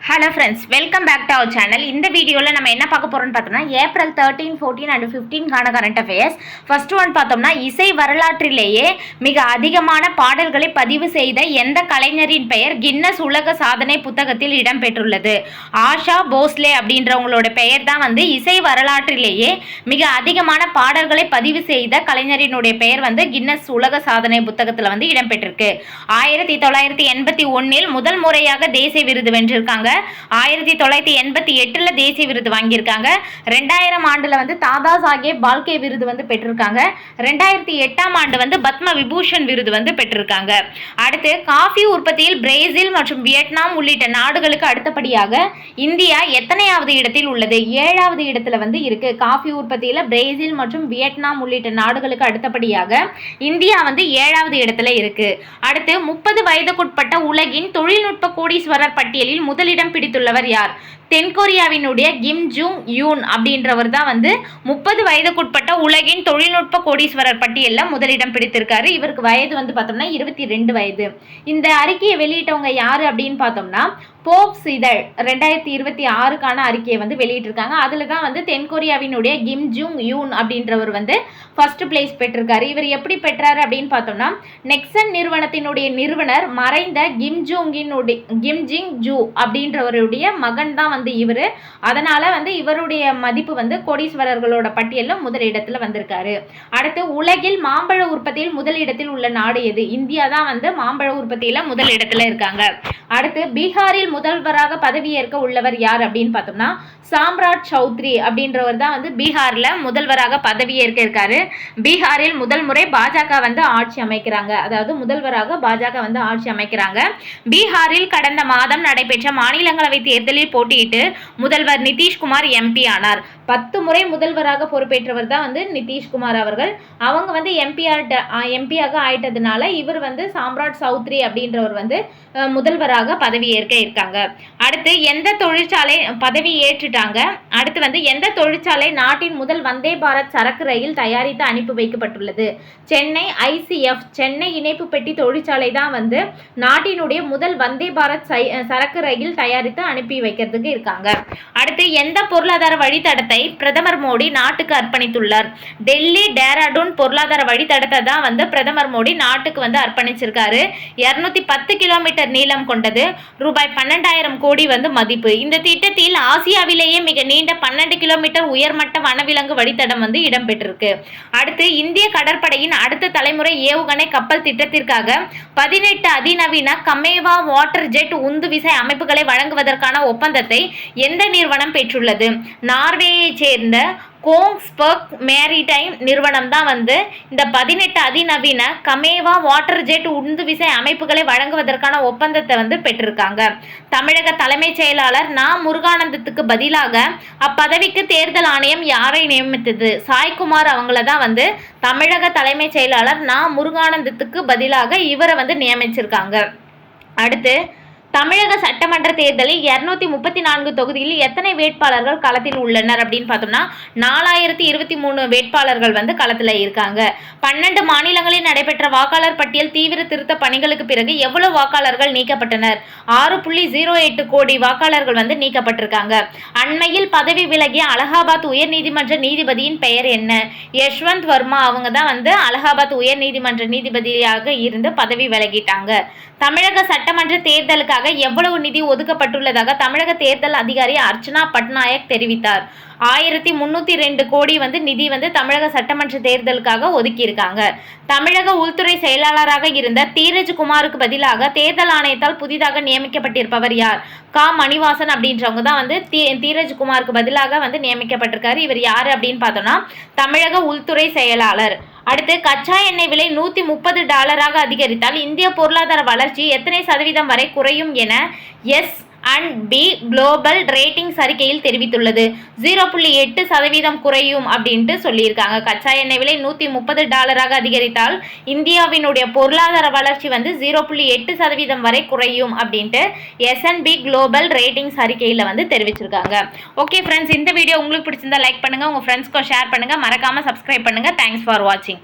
Hello friends, welcome back to our channel. இந்த வீடியோவில் நம்ம என்ன பார்க்க போகிறோம்னு பார்த்தோம்னா April 13, 14 and 15 current affairs. First one பார்த்தோம்னா இசை வரலாற்றிலேயே மிக அதிகமான பாடல்களை பதிவு செய்த எந்த கலைஞரின் பெயர் கின்னஸ் உலக சாதனை புத்தகத்தில் இடம்பெற்றுள்ளது? ஆஷா போஸ்லே அப்படின்றவங்களோட பெயர் தான் இசை வரலாற்றிலேயே மிக அதிகமான பாடல்களை பதிவு செய்த கலைஞரினுடைய பெயர் கின்னஸ் உலக சாதனை புத்தகத்தில் இடம்பெற்றிருக்கு. 1981 முதல் முறையாக தேசிய விருது வென்றிருக்காங்க. 1988 தேசிய விருது வாங்கியிருக்காங்க. 2000 ஆண்டுல தாதா சாஹேப் பால்கே விருது பெற்றிருக்காங்க. 2008 ஆண்டு பத்ம விபூஷன் விருது பெற்றிருக்காங்க. அடுத்து காஃபி உற்பத்தியில் பிரேசில் மற்றும் வியட்நாம் உள்ளிட்ட நாடுகளுக்கு அடுத்தபடியாக இந்தியா எத்தனையாவது இடத்தில் உள்ளது? 7வது இடத்துல இருக்கு. காஃபி உற்பத்தியில பிரேசில் மற்றும் வியட்நாம் உள்ளிட்ட நாடுகளுக்கு அடுத்தபடியாக இந்தியா 7வது இடத்துல இருக்கு. அடுத்து 30 வயதுக்குட்பட்ட உலகின் தொழில்நுட்ப கோடீஸ்வரர் பட்டியலில் முதலிடம் பிடித்துள்ளவர் யார்? தென்கொரியாவினுடைய கிம் ஜூங் யூன் அப்படின்றவர் தான் 30 வயதுக்குட்பட்ட உலகின் தொழில்நுட்ப கோடீஸ்வரர் பட்டியலில் முதலிடம் பிடித்திருக்காரு. இவருக்கு வயது பார்த்தோம்னா 22 வயது. இந்த அறிக்கையை வெளியிட்டவங்க யாரு அப்படின்னு பார்த்தோம்னா போப்ஸ் இதழ் 2026 அறிக்கையை வெளியிட்டிருக்காங்க. அதில் தான் தென்கொரியாவினுடைய கிம் ஜூங் யூன் அப்படின்றவர் ஃபர்ஸ்ட் பிளேஸ் பெற்றிருக்காரு. இவர் எப்படி பெற்றாரு அப்படின்னு பார்த்தோம்னா நெக்சன் நிறுவனத்தினுடைய நிறுவனர் மறைந்த கிம் ஜிங் ஜூ அப்படின்றவருடைய மகன் தான் இவர். அதனால இவருடைய மதிப்பு கோடீஸ்வரர்களோட பட்டியலில் முதலிடத்தில் வந்திருக்காரு. அடுத்து உலகில் மாம்பழ உற்பத்தியில் முதலிடத்தில் உள்ள நாடு எது? இந்தியா தான் மாம்பழ உற்பத்தியில் முதலிடத்தில் இருக்காங்க. அடுத்து பீகாரில் முதல்வராக பதவியேற்க உள்ளவர் யார் அப்படின்னு பார்த்தோம்னா சாம்ராட் சௌத்ரி அப்படின்றவர் தான் பீகார்ல முதல்வராக பதவியேற்க இருக்காரு. பீகாரில் முதல் முறை பாஜக ஆட்சி அமைக்கிறாங்க. அதாவது முதல்வராக பாஜக ஆட்சி அமைக்கிறாங்க. பீகாரில் கடந்த மாதம் நடைபெற்ற மாநிலங்களவை தேர்தலில் போட்டியிட்டு முதல்வர் நிதிஷ்குமார் எம்பி ஆனார். 10 முறை முதல்வராக பொறுப்பேற்றவர் தான் நிதிஷ்குமார் அவர்கள். அவங்க எம்பியாக ஆயிட்டதுனால இவர் சாம்ராட் சௌத்ரி அப்படின்றவர் முதல்வராக பதவியேற்க இருக்காங்க. அடுத்து எந்த தொழிற்சாலை பதவி ஏற்றுட்டாங்க? அடுத்து எந்த தொழிற்சாலை நாட்டின் முதல் வந்தே பாரத் சரக்கு ரயில் தயாரித்து அனுப்பி வைக்கப்பட்டுள்ளது? சென்னை ICF சென்னை இணைப்பு பெட்டி தொழிற்சாலை தான் நாட்டினுடைய முதல் வந்தே பாரத் சரக்கு ரயில் தயாரித்து அனுப்பி வைக்கிறதுக்கு இருக்காங்க. அடுத்து எந்த பொருளாதார வழித்தடத்தை பிரதமர் மோடி நாட்டுக்கு அர்ப்பணித்துள்ளார்? டெல்லி டேராடூன் பொருளாதார வழித்தடத்தை தான் பிரதமர் மோடி நாட்டுக்கு அர்ப்பணிச்சிருக்காரு. 210 கிலோமீட்டர் நீளம் கொண்டது. ரூபாய் 12,000 கோடி மதிப்பு. இந்த திட்டத்தில் ஆசியாவிலேயே மிக நீண்ட 12 கிலோமீட்டர் உயர்மட்ட வனவிலங்கு வழித்தடம் இடம்பெற்றிருக்கு. அடுத்து இந்திய கடற்படையின் அடுத்த தலைமுறை ஏவுகணை கப்பல் திட்டத்திற்காக 18 அதிநவீன கமேவா வாட்டர் ஜெட் உந்து விசை அமைப்புகளை வழங்குவதற்கான ஒப்பந்தத்தை எந்த நிறுவனம் பெற்றுள்ளது? நார்வேயை சேர்ந்த கோங்ஸ்பர்க் மேரிடைம் நிறுவனம் தான் இந்த 18 அதிநவீன கமேவா வாட்டர் ஜெட் உந்து விசை அமைப்புகளை வழங்குவதற்கான ஒப்பந்தத்தை பெற்றிருக்காங்க. தமிழக தலைமைச் செயலாளர் முருகானந்தத்துக்கு பதிலாக அப்பதவிக்கு தேர்தல் ஆணையம் யாரை நியமித்தது? சாய்குமார் அவங்கள தான் தமிழக தலைமைச் செயலாளர் முருகானந்தத்துக்கு பதிலாக இவரை நியமிச்சிருக்காங்க. அடுத்து தமிழக சட்டமன்ற தேர்தலில் 234 தொகுதிகளில் எத்தனை வேட்பாளர்கள் களத்தில் உள்ளனர் அப்படின்னு பார்த்தோம்னா 4023 வேட்பாளர்கள் களத்தில் இருக்காங்க. 12 மாநிலங்களில் நடைபெற்ற வாக்காளர் பட்டியல் தீவிர திருத்த பணிகளுக்கு பிறகு எவ்வளவு வாக்காளர்கள் நீக்கப்பட்டனர்? 6.08 கோடி வாக்காளர்கள் நீக்கப்பட்டிருக்காங்க. அண்மையில் பதவி விலகிய அலகாபாத் உயர் நீதிமன்ற நீதிபதியின் பெயர் என்ன? யஷ்வந்த் வர்மா அவங்க தான் அலகாபாத் உயர் நீதிமன்ற நீதிபதியாக இருந்து பதவி விலகிட்டாங்க. தமிழக சட்டமன்ற தேர்தலுக்காக எவ்வளவு நிதி ஒதுக்கப்பட்டுள்ளதாக தமிழக தேர்தல் அதிகாரி அர்ச்சனா பட்நாயக் தெரிவித்தார். 1302 கோடி நிதி தமிழக சட்டமன்ற தேர்தலுக்காக ஒதுக்கி இருக்காங்க. தமிழக உள்துறை செயலாளராக இருந்த தீரஜ் குமாருக்கு பதிலாக தேர்தல் ஆணையத்தால் புதிதாக நியமிக்கப்பட்டிருப்பவர் யார்? மணிவாசன் அப்படின்றவங்க தான் தீரஜ் குமாருக்கு பதிலாக நியமிக்கப்பட்டிருக்காரு. இவர் யாரு அப்படின்னு பார்த்தோம்னா தமிழக உள்துறை செயலாளர். அடுத்து கச்சா எண்ணெய் விலை $130 அதிகரித்தால் இந்திய பொருளாதார வளர்ச்சி எத்தனை சதவீதம் வரை குறையும் என S&P குளோபல் ரேட்டிங்ஸ் அறிக்கையில் தெரிவித்துள்ளது? 0.8% குறையும் அப்படின்ட்டு சொல்லியிருக்காங்க. கச்சா எண்ணெய் விலை $130 அதிகரித்தால் இந்தியாவினுடைய பொருளாதார வளர்ச்சி 0.8% வரை குறையும் அப்படின்ட்டு S&P குளோபல் ரேட்டிங்ஸ் அறிக்கையில் தெரிவிச்சிருக்காங்க. ஓகே ஃப்ரெண்ட்ஸ், இந்த வீடியோ உங்களுக்கு பிடிச்சிருந்தா லைக் பண்ணுங்க, உங்க ஃப்ரெண்ட்ஸ்க்கும் ஷேர் பண்ணுங்க, மறக்காம சப்ஸ்கிரைப் பண்ணுங்க. தேங்க்ஸ் ஃபார் வாட்சிங்.